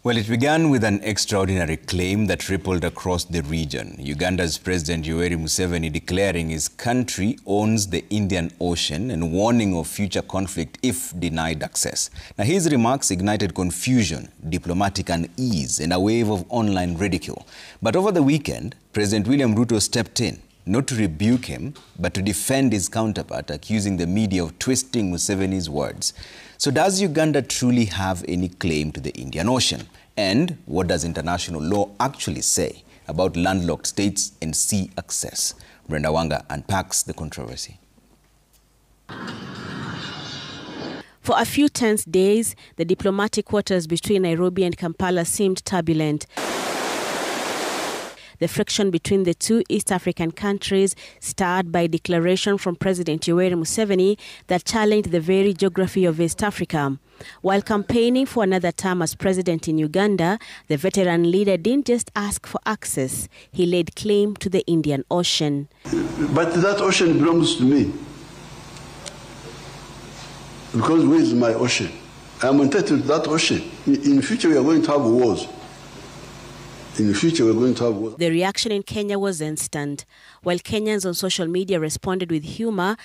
Well, it began with an extraordinary claim that rippled across the region. Uganda's President Yoweri Museveni declaring his country owns the Indian Ocean and warning of future conflict if denied access. Now, his remarks ignited confusion, diplomatic unease, and a wave of online ridicule. But over the weekend, President William Ruto stepped in, not to rebuke him, but to defend his counterpart, accusing the media of twisting Museveni's words. So does Uganda truly have any claim to the Indian Ocean? And what does international law actually say about landlocked states and sea access? Brenda Wanga unpacks the controversy. For a few tense days, the diplomatic waters between Nairobi and Kampala seemed turbulent. The friction between the two East African countries started by a declaration from President Yoweri Museveni that challenged the very geography of East Africa. While campaigning for another term as president in Uganda, the veteran leader didn't just ask for access, he laid claim to the Indian Ocean. But that ocean belongs to me. Because where is my ocean? I'm entitled to that ocean. In the future, we are going to have wars. In the future, we're going to have wars. The reaction in Kenya was instant. While Kenyans on social media responded with humor,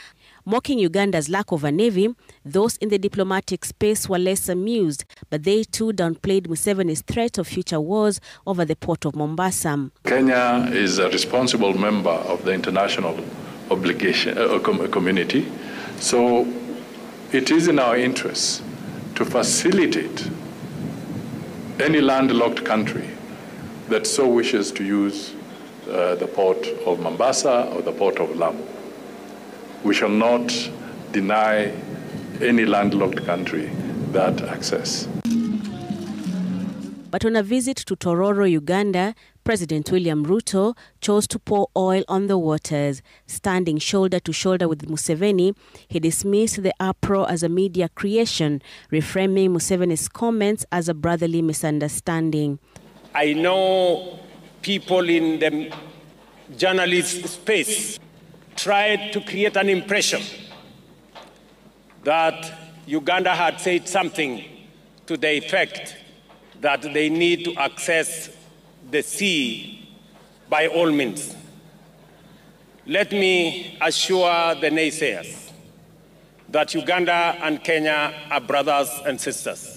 mocking Uganda's lack of a navy, those in the diplomatic space were less amused, but they too downplayed Museveni's threat of future wars over the port of Mombasa. Kenya is a responsible member of the international community, so it is in our interest to facilitate any landlocked country that so wishes to use the port of Mombasa or the port of Lamu. We shall not deny any landlocked country that access. But on a visit to Tororo, Uganda, President William Ruto chose to pour oil on the waters. Standing shoulder to shoulder with Museveni, he dismissed the uproar as a media creation, reframing Museveni's comments as a brotherly misunderstanding. I know people in the journalist space tried to create an impression that Uganda had said something to the effect that they need to access the sea by all means. Let me assure the naysayers that Uganda and Kenya are brothers and sisters,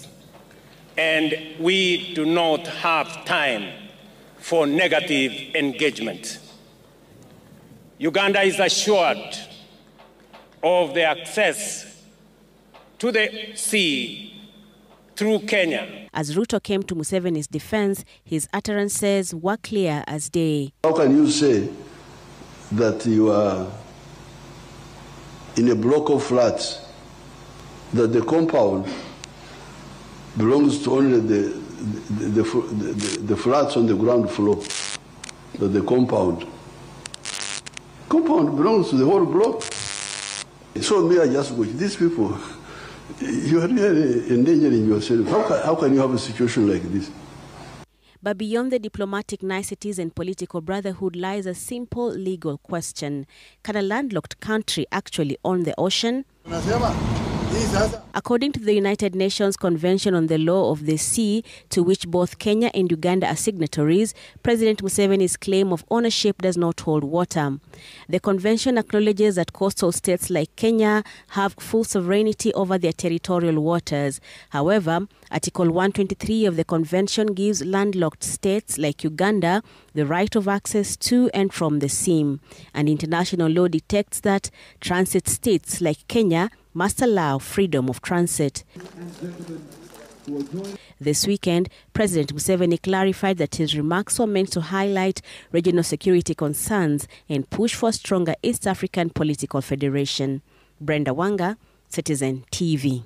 and we do not have time for negative engagement. Uganda is assured of the access to the sea through Kenya. As Ruto came to Museveni's defense, his utterances were clear as day. How can you say that you are in a block of flats, that the compound belongs to only the flats on the ground floor, that the compound belongs to the whole block? So me, I just watch these people. You are really endangering yourself. How can you have a situation like this? But beyond the diplomatic niceties and political brotherhood lies a simple legal question. Can a landlocked country actually own the ocean? According to the United Nations Convention on the Law of the Sea, to which both Kenya and Uganda are signatories, President Museveni's claim of ownership does not hold water. The convention acknowledges that coastal states like Kenya have full sovereignty over their territorial waters. However, Article 123 of the convention gives landlocked states like Uganda the right of access to and from the sea. And international law detects that transit states like Kenya must allow freedom of transit. This weekend, President Museveni clarified that his remarks were meant to highlight regional security concerns and push for a stronger East African political federation. Brenda Wanga, Citizen TV.